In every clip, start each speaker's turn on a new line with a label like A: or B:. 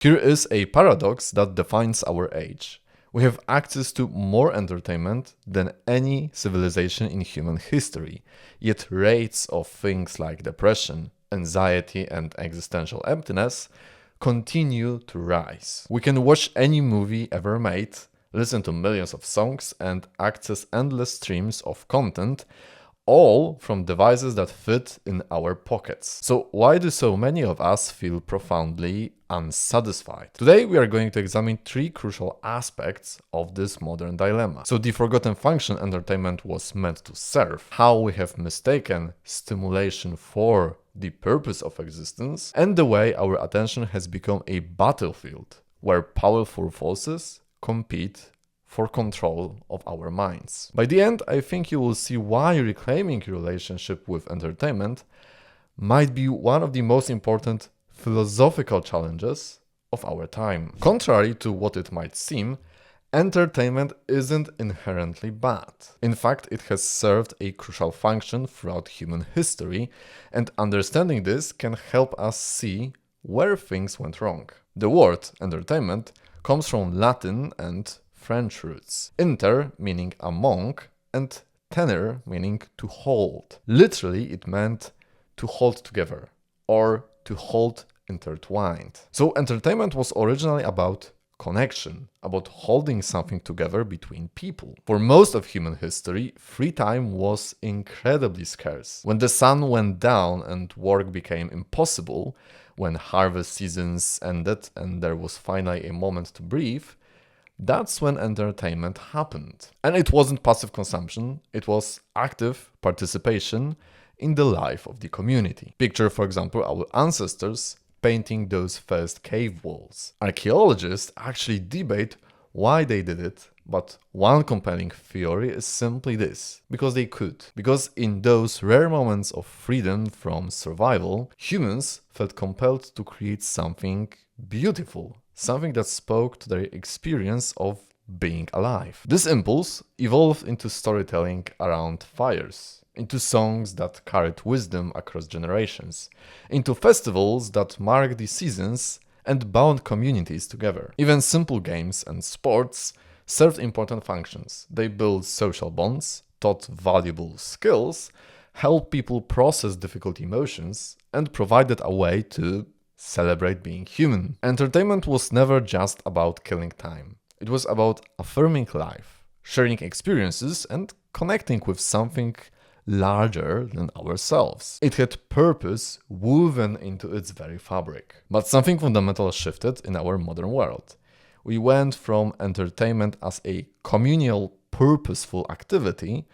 A: Here is a paradox that defines our age. We have access to more entertainment than any civilization in human history, yet rates of things like depression, anxiety, and existential emptiness continue to rise. We can watch any movie ever made, listen to millions of songs, and access endless streams of content, all from devices that fit in our pockets. So why do so many of us feel profoundly unsatisfied? Today we are going to examine three crucial aspects of this modern dilemma. So the forgotten function entertainment was meant to serve, how we have mistaken stimulation for the purpose of existence, and the way our attention has become a battlefield where powerful forces compete for control of our minds. By the end, I think you will see why reclaiming your relationship with entertainment might be one of the most important philosophical challenges of our time. Contrary to what it might seem, entertainment isn't inherently bad. In fact, it has served a crucial function throughout human history, and understanding this can help us see where things went wrong. The word entertainment comes from Latin and French roots. Inter meaning among and tenere meaning to hold. Literally, it meant to hold together or to hold intertwined. So entertainment was originally about connection, about holding something together between people. For most of human history, free time was incredibly scarce. When the sun went down and work became impossible, when harvest seasons ended and there was finally a moment to breathe, that's when entertainment happened. And it wasn't passive consumption, it was active participation in the life of the community. Picture, for example, our ancestors painting those first cave walls. Archaeologists actually debate why they did it, but one compelling theory is simply this: because they could. Because in those rare moments of freedom from survival, humans felt compelled to create something beautiful, something that spoke to their experience of being alive. This impulse evolved into storytelling around fires, into songs that carried wisdom across generations, into festivals that marked the seasons and bound communities together. Even simple games and sports served important functions. They built social bonds, taught valuable skills, helped people process difficult emotions, and provided a way to celebrate being human. Entertainment was never just about killing time. It was about affirming life, sharing experiences, and connecting with something larger than ourselves. It had purpose woven into its very fabric. But something fundamental shifted in our modern world. We went from entertainment as a communal, purposeful activity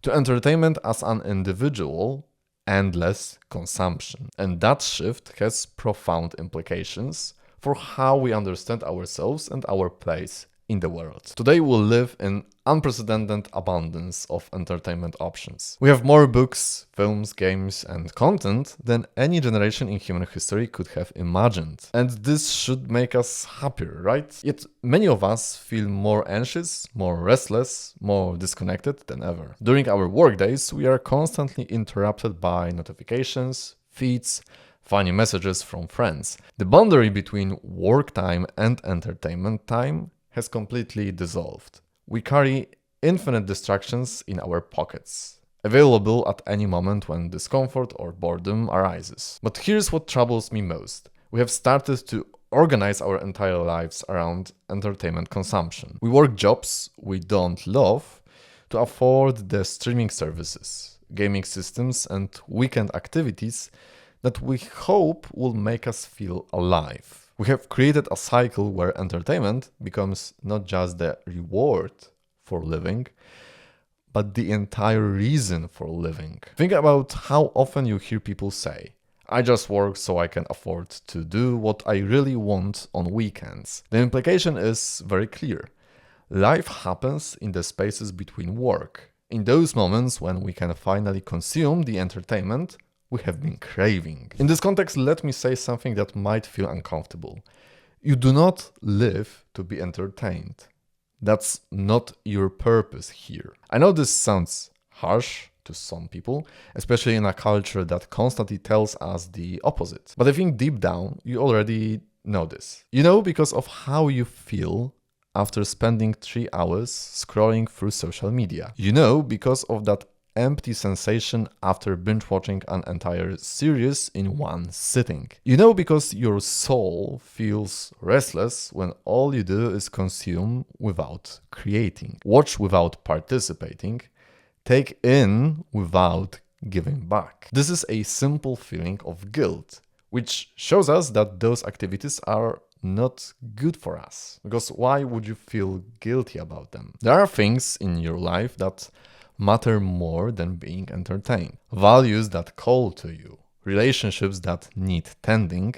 A: to entertainment as an individual, endless consumption. And that shift has profound implications for how we understand ourselves and our place in the world. Today we live in unprecedented abundance of entertainment options. We have more books, films, games, and content than any generation in human history could have imagined. And this should make us happier, right? Yet many of us feel more anxious, more restless, more disconnected than ever. During our workdays, we are constantly interrupted by notifications, feeds, funny messages from friends. The boundary between work time and entertainment time has completely dissolved. We carry infinite distractions in our pockets, available at any moment when discomfort or boredom arises. But here's what troubles me most. We have started to organize our entire lives around entertainment consumption. We work jobs we don't love to afford the streaming services, gaming systems, and weekend activities that we hope will make us feel alive. We have created a cycle where entertainment becomes not just the reward for living, but the entire reason for living. Think about how often you hear people say, "I just work so I can afford to do what I really want on weekends." The implication is very clear. Life happens in the spaces between work, in those moments when we can finally consume the entertainment we have been craving. In this context, let me say something that might feel uncomfortable. You do not live to be entertained. That's not your purpose here. I know this sounds harsh to some people, especially in a culture that constantly tells us the opposite. But I think deep down, you already know this? You know because of how you feel after spending 3 hours scrolling through social media. You know because of that empty sensation after binge watching an entire series in one sitting. You know because your soul feels restless when all you do is consume without creating, watch without participating, take in without giving back. This is a simple feeling of guilt, which shows us that those activities are not good for us. Because why would you feel guilty about them? There are things in your life that matter more than being entertained. Values that call to you, relationships that need tending,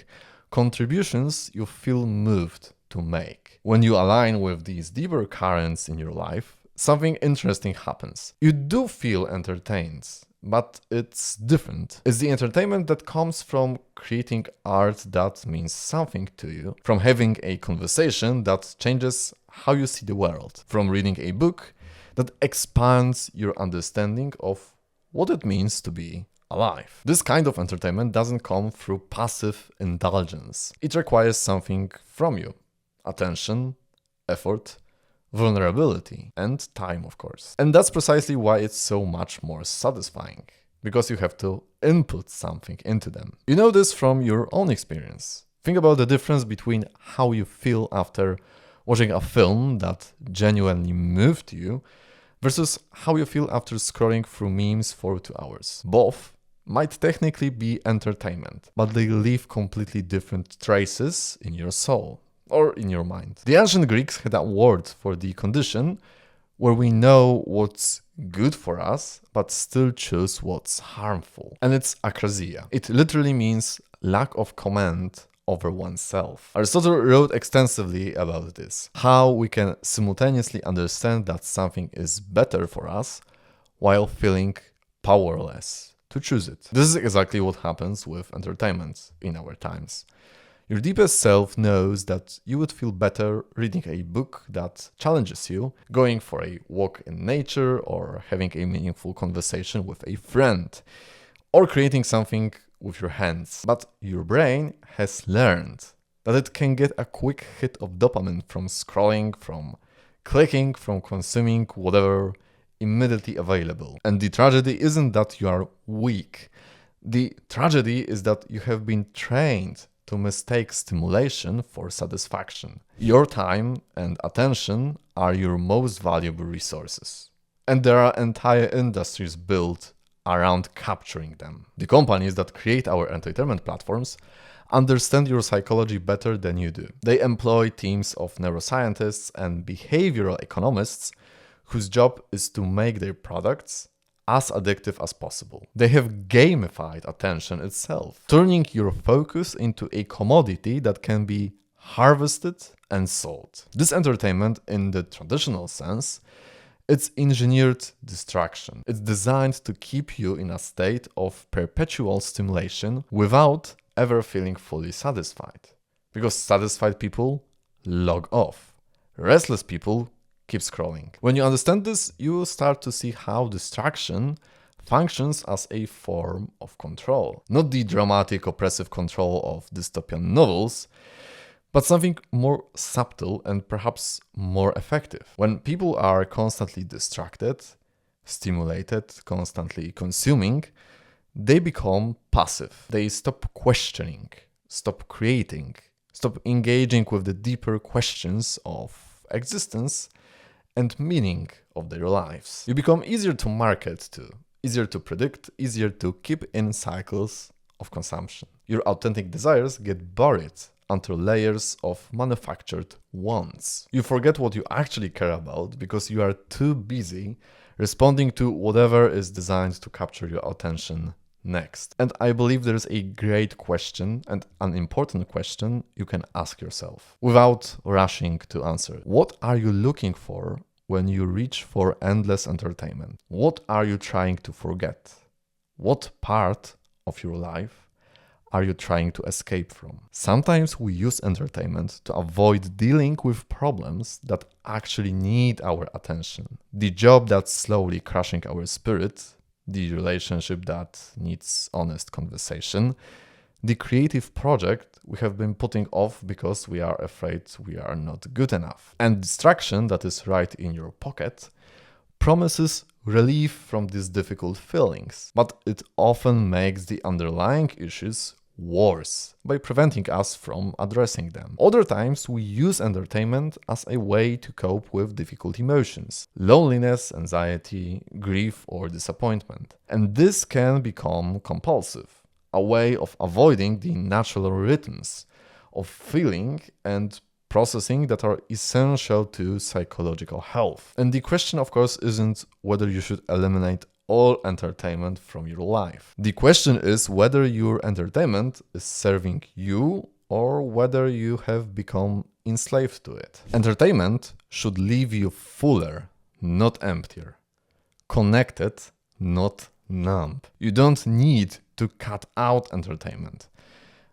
A: contributions you feel moved to make. When you align with these deeper currents in your life, something interesting happens. You do feel entertained, but it's different. It's the entertainment that comes from creating art that means something to you, from having a conversation that changes how you see the world, from reading a book that expands your understanding of what it means to be alive. This kind of entertainment doesn't come through passive indulgence. It requires something from you: attention, effort, vulnerability, and time, of course. And that's precisely why it's so much more satisfying, because you have to input something into them. You know this from your own experience. Think about the difference between how you feel after watching a film that genuinely moved you versus how you feel after scrolling through memes for 2 hours. Both might technically be entertainment, but they leave completely different traces in your soul or in your mind. The ancient Greeks had a word for the condition where we know what's good for us, but still choose what's harmful. And it's akrasia. It literally means lack of command over oneself. Aristotle wrote extensively about this, how we can simultaneously understand that something is better for us while feeling powerless to choose it. This is exactly what happens with entertainment in our times. Your deepest self knows that you would feel better reading a book that challenges you, going for a walk in nature, or having a meaningful conversation with a friend, or creating something with your hands. But your brain has learned that it can get a quick hit of dopamine from scrolling, from clicking, from consuming whatever immediately available. And the tragedy isn't that you are weak. The tragedy is that you have been trained to mistake stimulation for satisfaction. Your time and attention are your most valuable resources. And there are entire industries built around capturing them. The companies that create our entertainment platforms understand your psychology better than you do. They employ teams of neuroscientists and behavioral economists whose job is to make their products as addictive as possible. They have gamified attention itself, turning your focus into a commodity that can be harvested and sold. This entertainment, in the traditional sense, it's engineered distraction. It's designed to keep you in a state of perpetual stimulation without ever feeling fully satisfied. Because satisfied people log off. Restless people keep scrolling. When you understand this, you will start to see how distraction functions as a form of control. Not the dramatic, oppressive control of dystopian novels, but something more subtle and perhaps more effective. When people are constantly distracted, stimulated, constantly consuming, they become passive. They stop questioning, stop creating, stop engaging with the deeper questions of existence and meaning of their lives. You become easier to market to, easier to predict, easier to keep in cycles of consumption. Your authentic desires get buried under layers of manufactured wants. You forget what you actually care about because you are too busy responding to whatever is designed to capture your attention next. And I believe there's a great question and an important question you can ask yourself without rushing to answer. What are you looking for when you reach for endless entertainment? What are you trying to forget? What part of your life are you trying to escape from? Sometimes we use entertainment to avoid dealing with problems that actually need our attention. The job that's slowly crushing our spirit, the relationship that needs honest conversation, the creative project we have been putting off because we are afraid we are not good enough. And distraction that is right in your pocket promises relief from these difficult feelings, but it often makes the underlying issues worse by preventing us from addressing them. Other times we use entertainment as a way to cope with difficult emotions, loneliness, anxiety, grief, or disappointment. And this can become compulsive, a way of avoiding the natural rhythms of feeling and processing that are essential to psychological health. And the question, of course, isn't whether you should eliminate all entertainment from your life. The question is whether your entertainment is serving you or whether you have become enslaved to it. Entertainment should leave you fuller, not emptier. Connected, not numb. You don't need to cut out entertainment.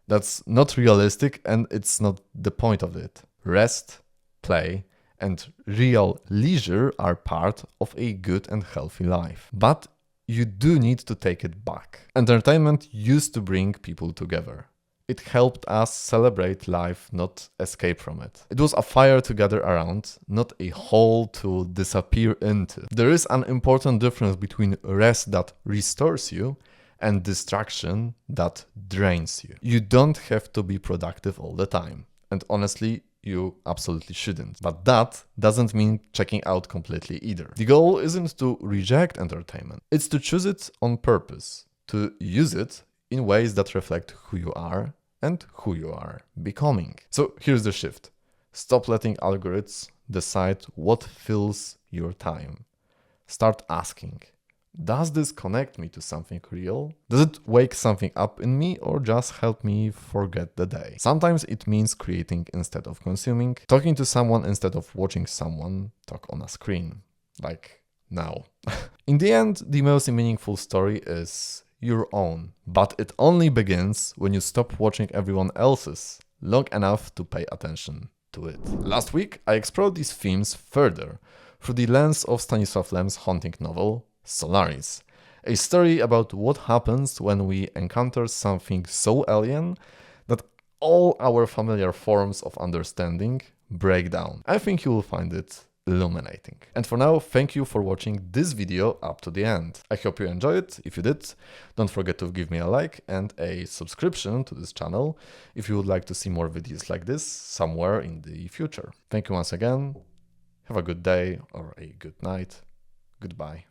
A: That's not realistic and it's not the point of it. Rest, play, and real leisure are part of a good and healthy life. But you do need to take it back. Entertainment used to bring people together. It helped us celebrate life, not escape from it. It was a fire to gather around, not a hole to disappear into. There is an important difference between rest that restores you and distraction that drains you. You don't have to be productive all the time. And honestly, you absolutely shouldn't. But that doesn't mean checking out completely either. The goal isn't to reject entertainment. It's to choose it on purpose, to use it in ways that reflect who you are and who you are becoming. So here's the shift. Stop letting algorithms decide what fills your time. Start asking, does this connect me to something real? Does it wake something up in me or just help me forget the day? Sometimes it means creating instead of consuming, talking to someone instead of watching someone talk on a screen, like now. In the end, the most meaningful story is your own, but it only begins when you stop watching everyone else's long enough to pay attention to it. Last week, I explored these themes further through the lens of Stanisław Lem's haunting novel, Solaris, a story about what happens when we encounter something so alien that all our familiar forms of understanding break down. I think you will find it illuminating. And for now, thank you for watching this video up to the end. I hope you enjoyed it. If you did, don't forget to give me a like and a subscription to this channel if you would like to see more videos like this somewhere in the future. Thank you once again. Have a good day or a good night. Goodbye.